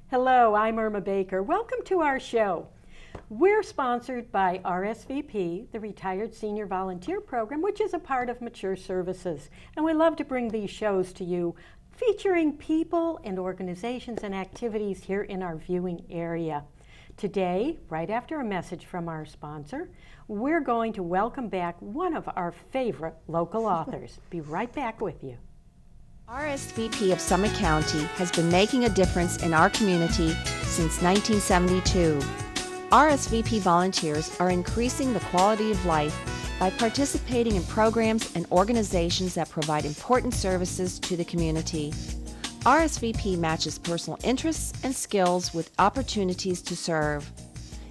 Hello, I'm Irma Baker. Welcome to our show. We're sponsored by RSVP, the Retired Senior Volunteer Program, which is a part of Mature Services. And we love to bring these shows to you, featuring people and organizations and activities here in our viewing area. Today, right after a message from our sponsor, we're going to welcome back one of our favorite local authors. Be right back with you. RSVP of Summit County has been making a difference in our community since 1972. RSVP volunteers are increasing the quality of life by participating in programs and organizations that provide important services to the community. RSVP matches personal interests and skills with opportunities to serve.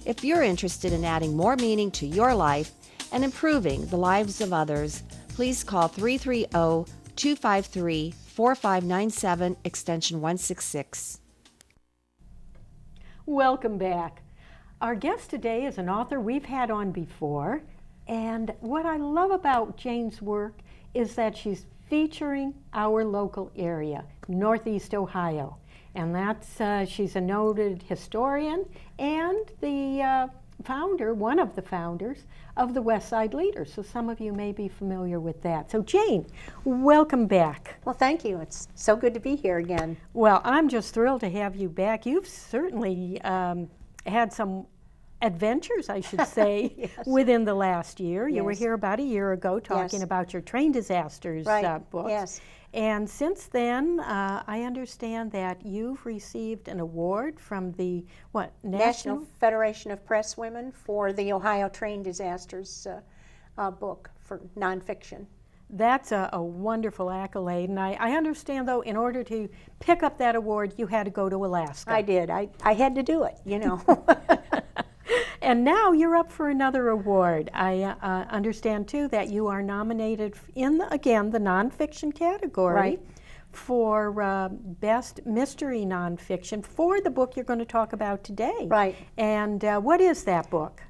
If you're interested in adding more meaning to your life and improving the lives of others, please call 330-253-4597, extension 166. Welcome back. Our guest today is an author we've had on before, and what I love about Jane's work is that she's featuring our local area, Northeast Ohio. And that's, she's a noted historian and the founder, one of the founders of the West Side Leaders. So some of you may be familiar with that. So Jane, welcome back. Well, thank you. It's so good to be here again. Well, I'm just thrilled to have you back. You've certainly had some adventures, I should say, Yes. within the last year. You were Yes. here about a year ago talking Yes. about your train disasters books. Yes. And since then, I understand that you've received an award from the, what, National Federation of Press Women for the Ohio Train Disasters book for nonfiction. That's a wonderful accolade. And I understand, though, in order to pick up that award, you had to go to Alaska. I did. I had to do it, you know. And now you're up for another award. I understand, too, that you are nominated in, again, the nonfiction category Right. for Best Mystery Nonfiction for the book you're going to talk about today. Right. And what is that book?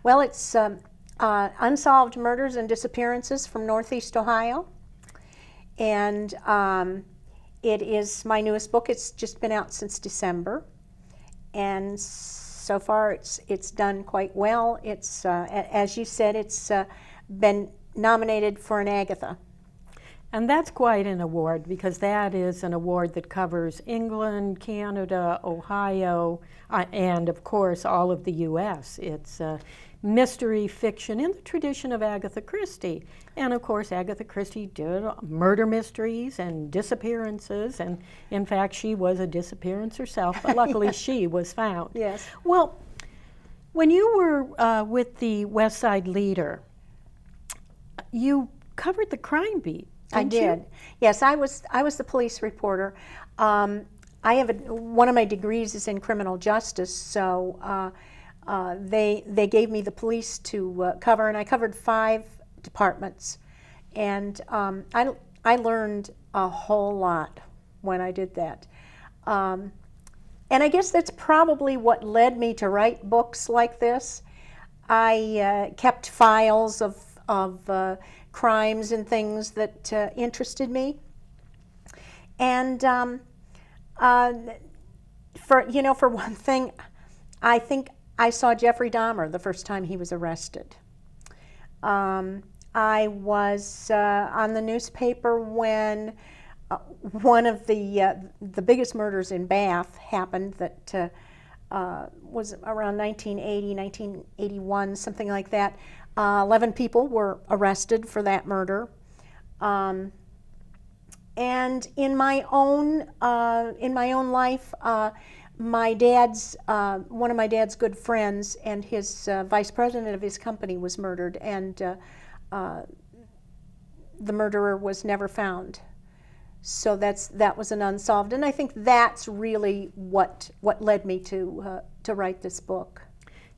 Well, it's Unsolved Murders and Disappearances from Northeast Ohio. And it is my newest book. It's just been out since December. And so far, it's done quite well. It's, as you said, it's been nominated for an Agatha. And that's quite an award, because that is an award that covers England, Canada, Ohio, and of course all of the U.S. It's mystery fiction in the tradition of Agatha Christie. And of course Agatha Christie did murder mysteries and disappearances, and in fact she was a disappearance herself, but luckily she was found. Yes. Well, when you were with the West Side Leader, you covered the crime beat. I did. Yes, I was the police reporter. I have one of my degrees is in criminal justice, so they gave me the police to cover, and I covered 5 departments, and I learned a whole lot when I did that. And I guess that's probably what led me to write books like this. I kept files of crimes and things that interested me, and for one thing, I think I saw Jeffrey Dahmer the first time he was arrested. I was on the newspaper when one of the biggest murders in Bath happened, that was around 1980, 1981, something like that. 11 people were arrested for that murder. And in my own life, my dad's one of my dad's good friends and his vice president of his company was murdered, and the murderer was never found. So that was an unsolved, and I think that's really what led me to write this book.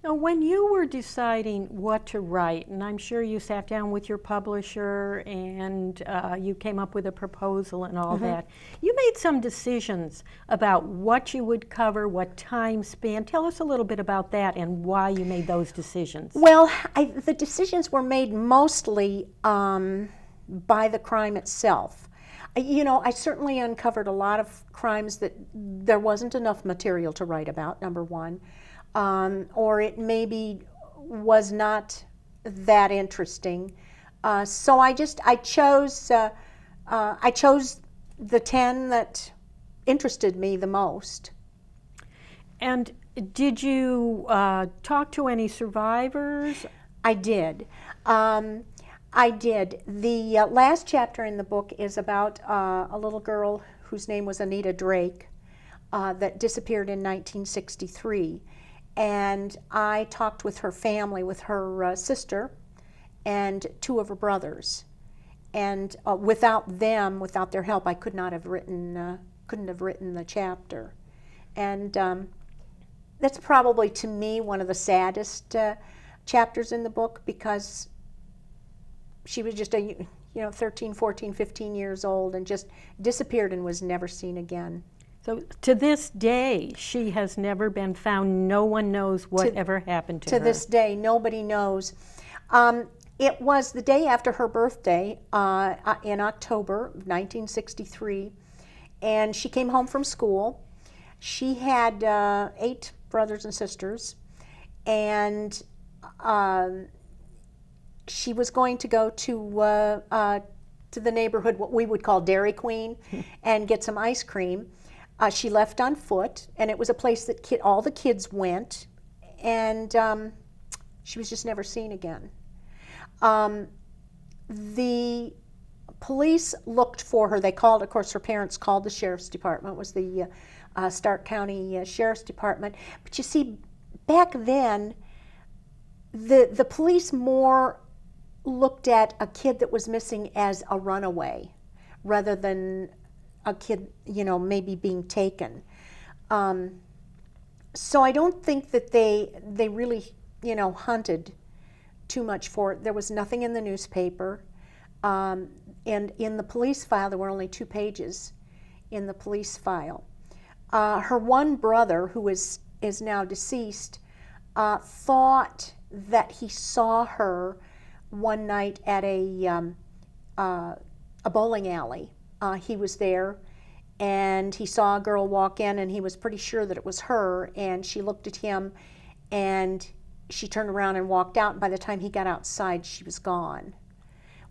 Now, when you were deciding what to write, and I'm sure you sat down with your publisher and you came up with a proposal and all that, you made some decisions about what you would cover, what time span. Tell us a little bit about that and why you made those decisions. Well, the decisions were made mostly by the crime itself. You know, I certainly uncovered a lot of crimes that there wasn't enough material to write about, number one, or it maybe was not that interesting. So I chose the 10 that interested me the most. And did you talk to any survivors? I did. I did. The last chapter in the book is about a little girl whose name was Anita Drake that disappeared in 1963. And I talked with her family, with her sister and 2 of her brothers. And without them, without their help, I could not have written, couldn't have written the chapter. And that's probably, to me, one of the saddest chapters in the book, because she was just 13, 14, 15 years old and just disappeared and was never seen again. So to this day, she has never been found. No one knows whatever happened to her. To this day, nobody knows. It was the day after her birthday in October 1963, and she came home from school. She had 8 brothers and sisters, and she was going to go to the neighborhood, what we would call Dairy Queen, and get some ice cream. She left on foot, and it was a place that all the kids went, and she was just never seen again. The police looked for her. They called, of course, her parents called the sheriff's department. It was the Stark County Sheriff's Department. But you see, back then, the police more looked at a kid that was missing as a runaway rather than a kid, maybe being taken. So I don't think that they really, hunted too much for it. There was nothing in the newspaper. And in the police file, there were only 2 pages in the police file. Her one brother, who is now deceased, thought that he saw her one night at a bowling alley. He was there, and he saw a girl walk in, and he was pretty sure that it was her, and she looked at him, and she turned around and walked out, and by the time he got outside, she was gone.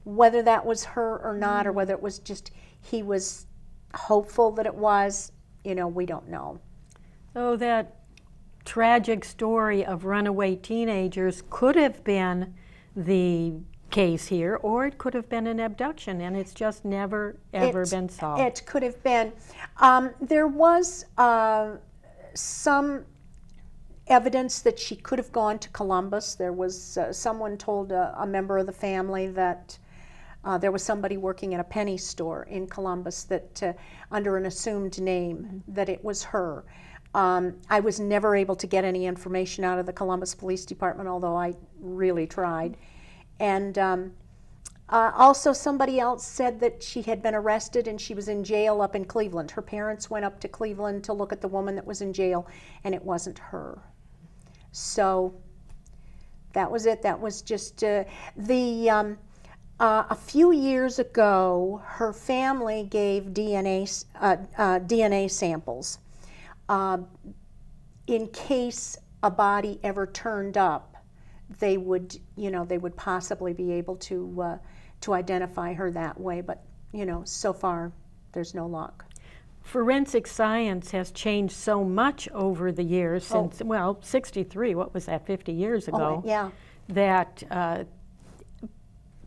Whether that was her or not, or whether it was just he was hopeful that it was, we don't know. So that tragic story of runaway teenagers could have been the case here, or it could have been an abduction, and it's just never, ever been solved. It could have been. There was some evidence that she could have gone to Columbus. There was someone told a member of the family that there was somebody working at a penny store in Columbus that under an assumed name, that it was her. I was never able to get any information out of the Columbus Police Department, although I really tried. And also somebody else said that she had been arrested and she was in jail up in Cleveland. Her parents went up to Cleveland to look at the woman that was in jail, and it wasn't her. So that was it. That was just a few years ago, her family gave DNA samples in case a body ever turned up. They would, they would possibly be able to identify her that way. But, so far, there's no luck. Forensic science has changed so much over the years since, 63, what was that, 50 years ago? Oh, yeah. That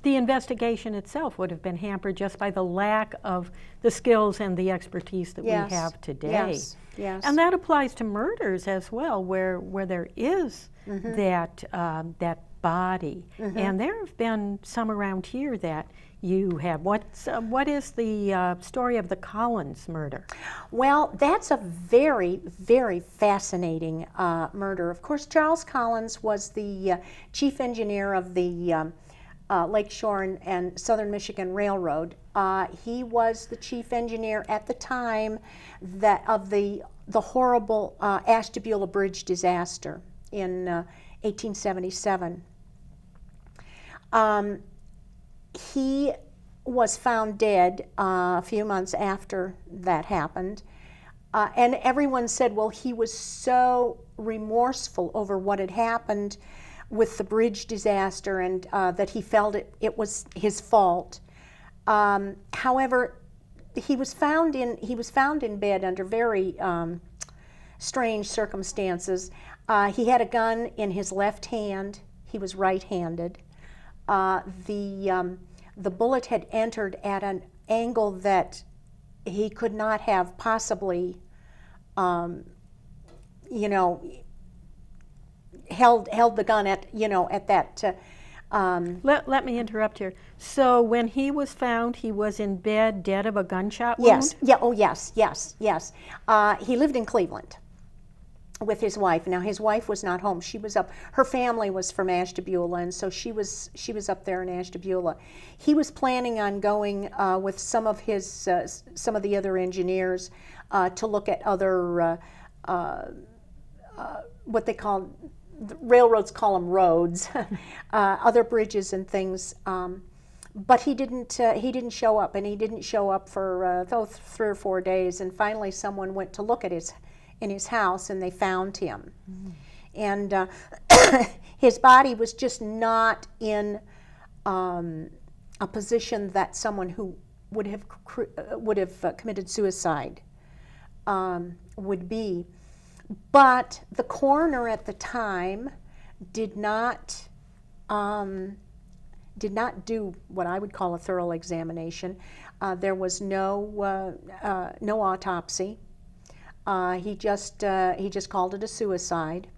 the investigation itself would have been hampered just by the lack of the skills and the expertise that we have today. Yes. Yes. And that applies to murders as well, where there is that body. And there have been some around here that you have. What is the story of the Collins murder? Well, that's a very, very fascinating murder. Of course, Charles Collins was the chief engineer of the Lakeshore and Southern Michigan Railroad. He was the chief engineer at the time of the horrible Ashtabula Bridge disaster in 1877. He was found dead a few months after that happened. And everyone said, well, he was so remorseful over what had happened with the bridge disaster, and that he felt it was his fault. However, he was found in bed under very strange circumstances. He had a gun in his left hand. He was right-handed. The bullet had entered at an angle that he could not have possibly, you know, held the gun at, you know, at that. Let me interrupt here. So when he was found, he was in bed, dead of a gunshot wound? Yes. Yeah. Oh, yes. Yes. Yes. He lived in Cleveland with his wife. Now his wife was not home. She was up. Her family was from Ashtabula, and so she was up there in Ashtabula. He was planning on going with some of the other engineers to look at other what they call, railroads call them roads, other bridges and things. But he didn't show up, and he didn't show up for 3 or 4 days. And finally, someone went to look at in his house, and they found him. Mm-hmm. And his body was just not in a position that someone who would have committed suicide would be. But the coroner at the time did not do what I would call a thorough examination. There was no autopsy. He just called it a suicide.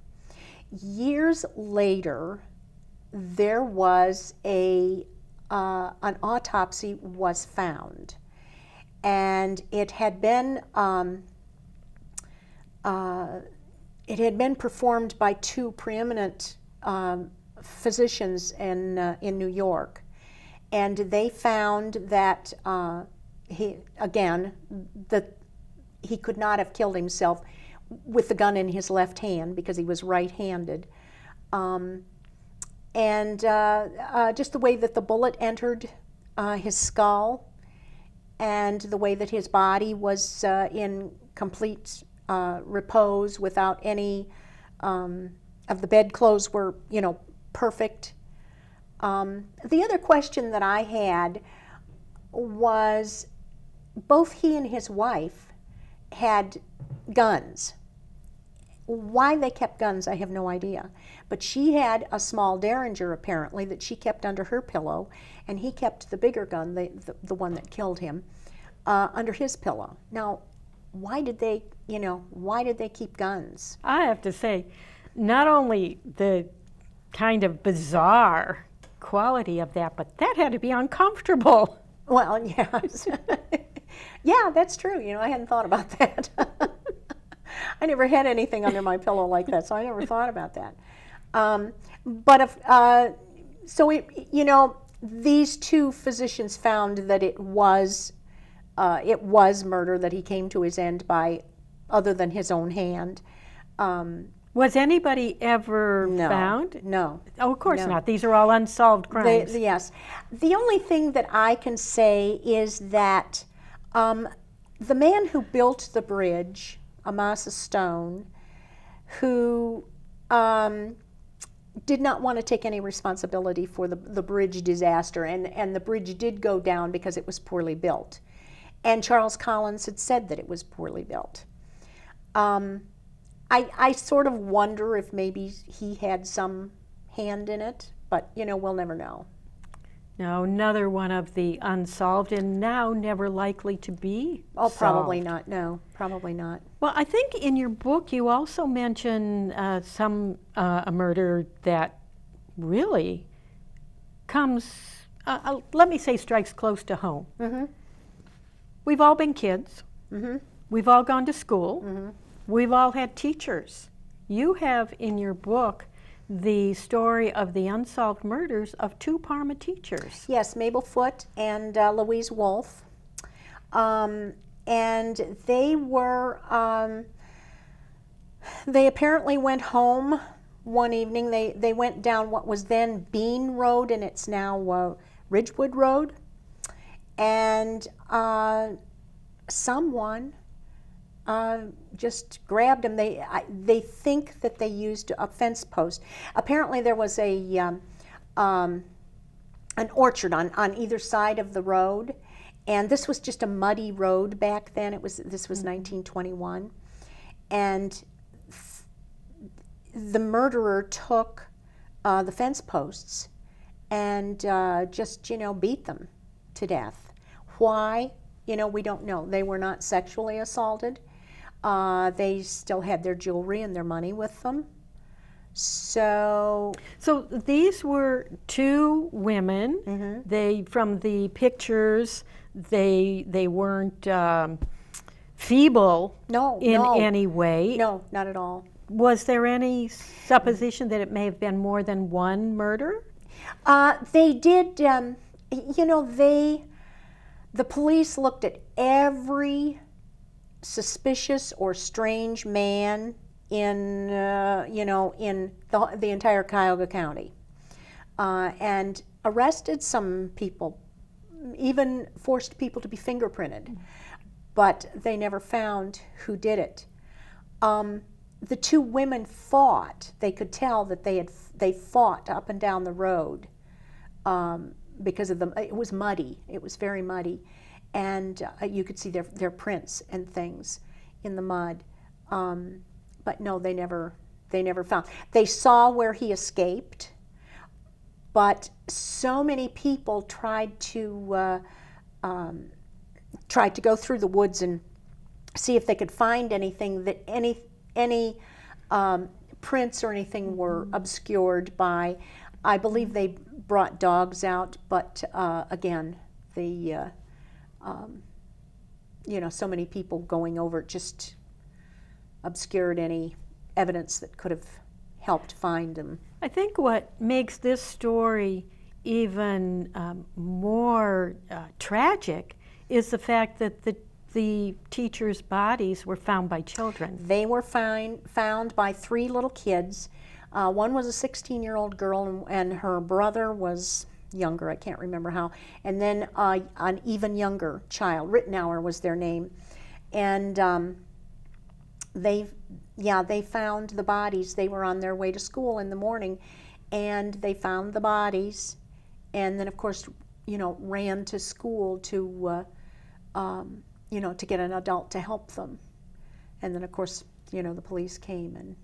Years later, there was an autopsy was found, and it had been performed by 2 preeminent physicians in New York, and they found that he could not have killed himself with the gun in his left hand because he was right-handed, and just the way that the bullet entered his skull, and the way that his body was in complete repose without any of the bedclothes were, you know, perfect. The other question that I had was, both he and his wife had guns. Why they kept guns, I have no idea. But she had a small Derringer, apparently, that she kept under her pillow, and he kept the bigger gun, the one that killed him, under his pillow. Now, why did they keep guns? I have to say, not only the kind of bizarre quality of that, but that had to be uncomfortable. Well, yes. Yeah, that's true. You know, I hadn't thought about that. I never had anything under my pillow like that, so I never thought about that. You know, these 2 physicians found that it was murder, that he came to his end by other than his own hand. Was anybody ever found? No. Oh, of course not. These are all unsolved crimes. Yes. The only thing that I can say is that the man who built the bridge, Amasa Stone, who did not want to take any responsibility for the bridge disaster, and the bridge did go down because it was poorly built. And Charles Collins had said that it was poorly built. I sort of wonder if maybe he had some hand in it, but, you know, we'll never know. No, another one of the unsolved, and now never likely to be solved. Probably not. No, probably not. Well, I think in your book you also mention a murder that really comes, let me say, strikes close to home. Mm-hmm. We've all been kids. Mm-hmm. We've all gone to school. Mm-hmm. We've all had teachers. You have in your book the story of the unsolved murders of 2 Parma teachers. Yes, Mabel Foote and Louise Wolfe. And they were, they apparently went home one evening. They went down what was then Bean Road, and it's now Ridgewood Road. and someone just grabbed him. They think that they used a fence post. Apparently there was an orchard on either side of the road, and this was just a muddy road back then. This was 1921, and the murderer took the fence posts and just beat them to death. Why? We don't know. They were not sexually assaulted. They still had their jewelry and their money with them. So these were two women. Mm-hmm. They, from the pictures, they weren't feeble in any way. No, not at all. Was there any supposition that it may have been more than one murder? They did. The police looked at every suspicious or strange man in the entire Cuyahoga County, and arrested some people, even forced people to be fingerprinted, but they never found who did it. The two women fought. They could tell that they fought up and down the road because of it was muddy. It was very muddy, and you could see their prints and things in the mud. But no, they never found. They saw where he escaped, but so many people tried to go through the woods and see if they could find anything that any prints or anything were obscured by. I believe they brought dogs out, but again, so many people going over it just obscured any evidence that could have helped find them. I think what makes this story even more tragic is the fact that the teachers' bodies were found by children. They were found by three little kids. One was a 16-year-old girl, and her brother was younger, I can't remember how, and then an even younger child. Rittenauer was their name. And they found the bodies. They were on their way to school in the morning, and they found the bodies, and then of course, ran to school to get an adult to help them. And then of course, the police came and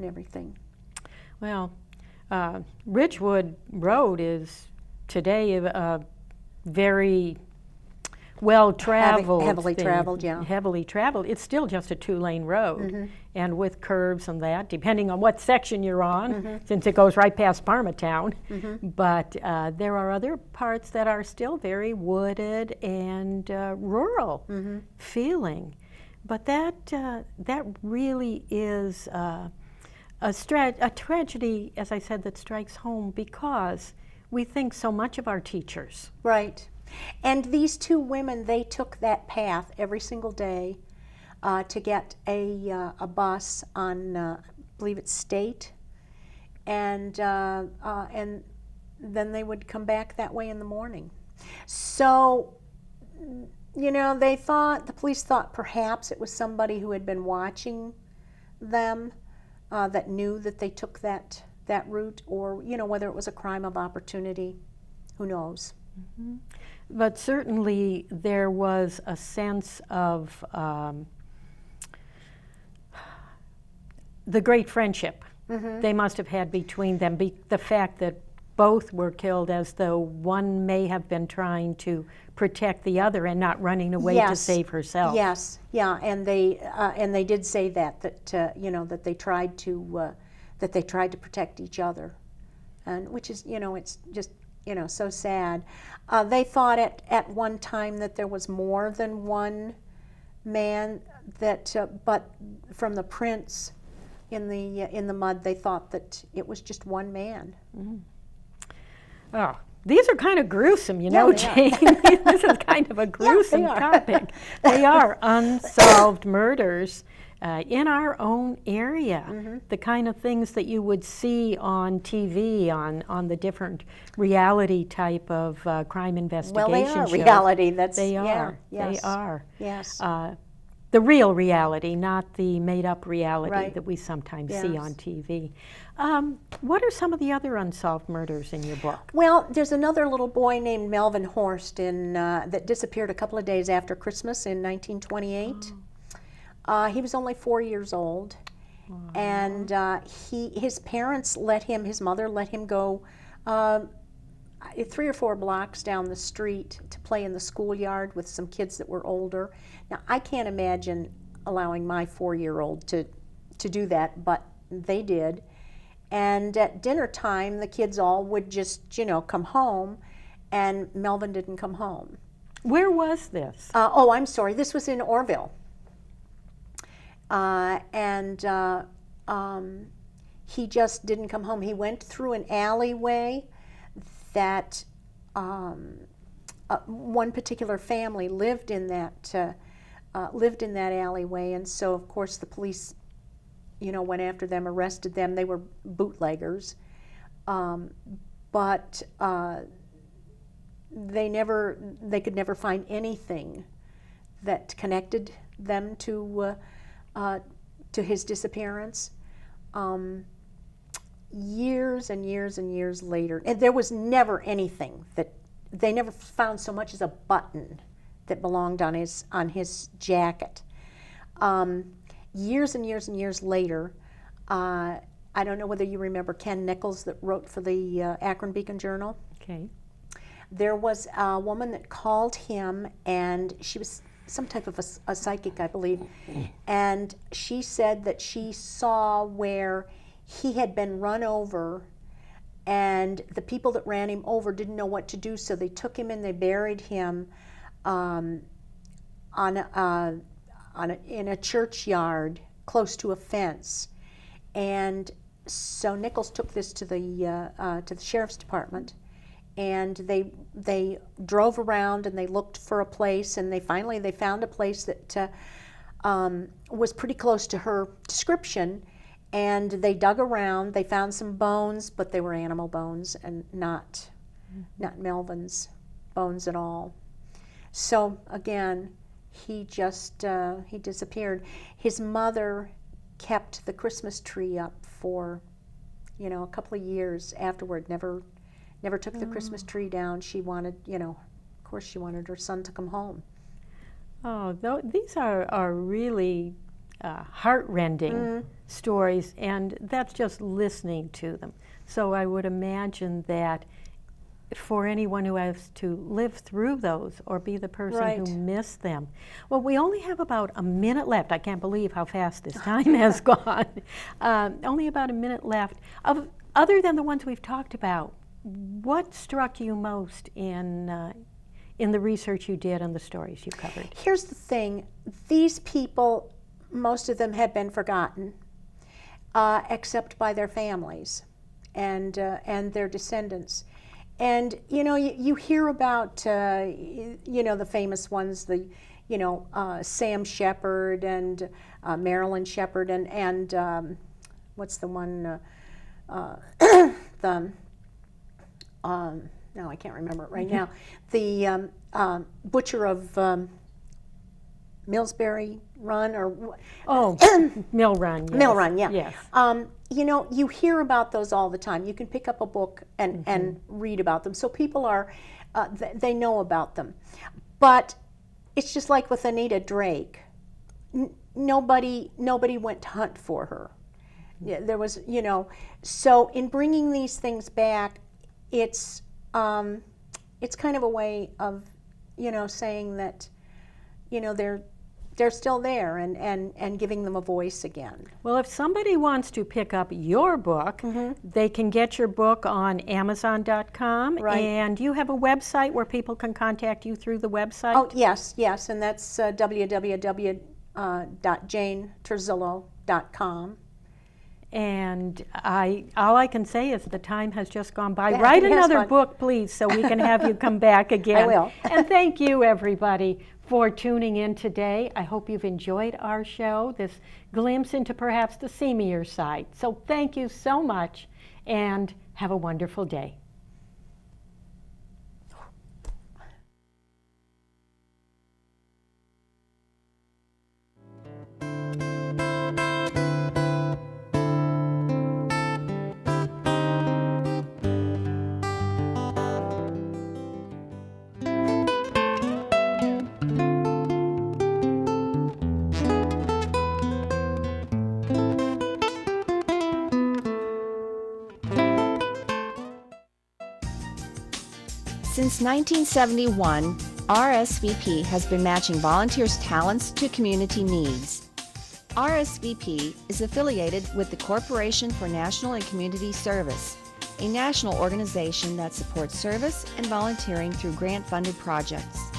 everything. Well, Ridgewood Road is today a very well-traveled, heavily traveled, yeah. Heavily traveled. It's still just a two-lane road, and with curves and that, depending on what section you're on, since it goes right past Parmatown. But there are other parts that are still very wooded and rural feeling. But that really is a tragedy, as I said, that strikes home because we think so much of our teachers. Right. And these two women, they took that path every single day to get a bus on, I believe it's State, and then they would come back that way in the morning. So, the police thought perhaps it was somebody who had been watching them that knew that they took that route, or whether it was a crime of opportunity. Who knows? But certainly there was a sense of the great friendship they must have had between them. The fact that both were killed as though one may have been trying to protect the other and not running away to save herself. Yes, yeah, and they did say that that they tried to protect each other, and which is it's just so sad. They thought at one time that there was more than one man, but from the prints in the mud, they thought that it was just one man. Oh, these are kind of gruesome, Jane. This is kind of a gruesome topic. They are unsolved murders. in our own area, the kind of things that you would see on TV, on the different reality type of crime investigation Well, they are shows. reality. They are. Yeah, yes. They are. Yes. The real reality, not the made-up reality Right. that we sometimes see Yes. on TV. What are some of the other unsolved murders in your book? Well, there's another little boy named Melvin Horst that disappeared a couple of days after Christmas in 1928. He was only 4 years old, and his parents his mother let him go 3 or 4 blocks down the street to play in the schoolyard with some kids that were older. Now, I can't imagine allowing my 4-year-old to do that, but they did. And at dinner time, the kids all would just, come home, and Melvin didn't come home. Where was this? I'm sorry, this was in Orville. He just didn't come home. He went through an alleyway that one particular family lived in that alleyway, and so of course the police, went after them, arrested them. They were bootleggers, but they could never find anything that connected them to his disappearance. Years and years and years later, and there was never anything that they never found so much as a button that belonged on his jacket. Years and years and years later, I don't know whether you remember Ken Nichols that wrote for the Akron Beacon Journal. Okay. There was a woman that called him, and she was some type of a psychic, I believe, and she said that she saw where he had been run over, and the people that ran him over didn't know what to do, so they took him and they buried him in a churchyard close to a fence. And so Nichols took this to the sheriff's department, and they drove around and they looked for a place, and they found a place that was pretty close to her description. And they dug around. They found some bones, but they were animal bones and not Melvin's bones at all. So again, he disappeared. His mother kept the Christmas tree up for, a couple of years afterward. Never took the Christmas tree down. She wanted, of course, she wanted her son to come home. Oh, these are really heart-rending stories, and that's just listening to them. So I would imagine that for anyone who has to live through those or be the person who missed them. Well, we only have about a minute left. I can't believe how fast this time has gone. Only about a minute left. Other than the ones we've talked about, what struck you most in the research you did and the stories you covered? Here's the thing. These people, most of them have been forgotten, except by their families and their descendants. And you hear about the famous ones, Sam Shepard and Marilyn Shepard and what's the one no, I can't remember it right now. The butcher of Millsbury Run, or Mill Run. Yes. Mill Run, yeah. Yes. You hear about those all the time. You can pick up a book and read about them. So people are, they know about them. But it's just like with Anita Drake. Nobody went to hunt for her. Yeah, there was, so in bringing these things back, it's kind of a way of, saying that, they're still there and giving them a voice again. Well, if somebody wants to pick up your book, they can get your book on Amazon.com. Right. And you have a website where people can contact you through the website? Oh, yes, and that's www.janeturzillo.com. And all I can say is the time has just gone by. Yeah, Write it has another gone. book, please, so we can have you come back again. I will. And thank you, everybody, for tuning in today. I hope you've enjoyed our show, this glimpse into perhaps the seamier side. So thank you so much, and have a wonderful day. Since 1971, RSVP has been matching volunteers' talents to community needs. RSVP is affiliated with the Corporation for National and Community Service, a national organization that supports service and volunteering through grant-funded projects.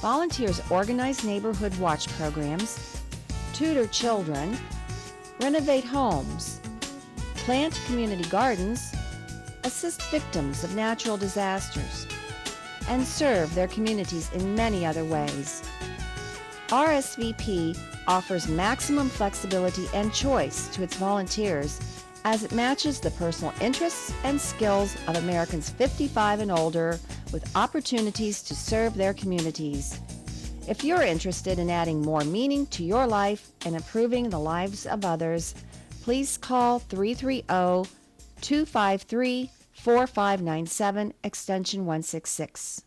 Volunteers organize neighborhood watch programs, tutor children, renovate homes, plant community gardens, assist victims of natural disasters, and serve their communities in many other ways. RSVP offers maximum flexibility and choice to its volunteers as it matches the personal interests and skills of Americans 55 and older with opportunities to serve their communities. If you're interested in adding more meaning to your life and improving the lives of others, please call 330-253-4597 extension 166.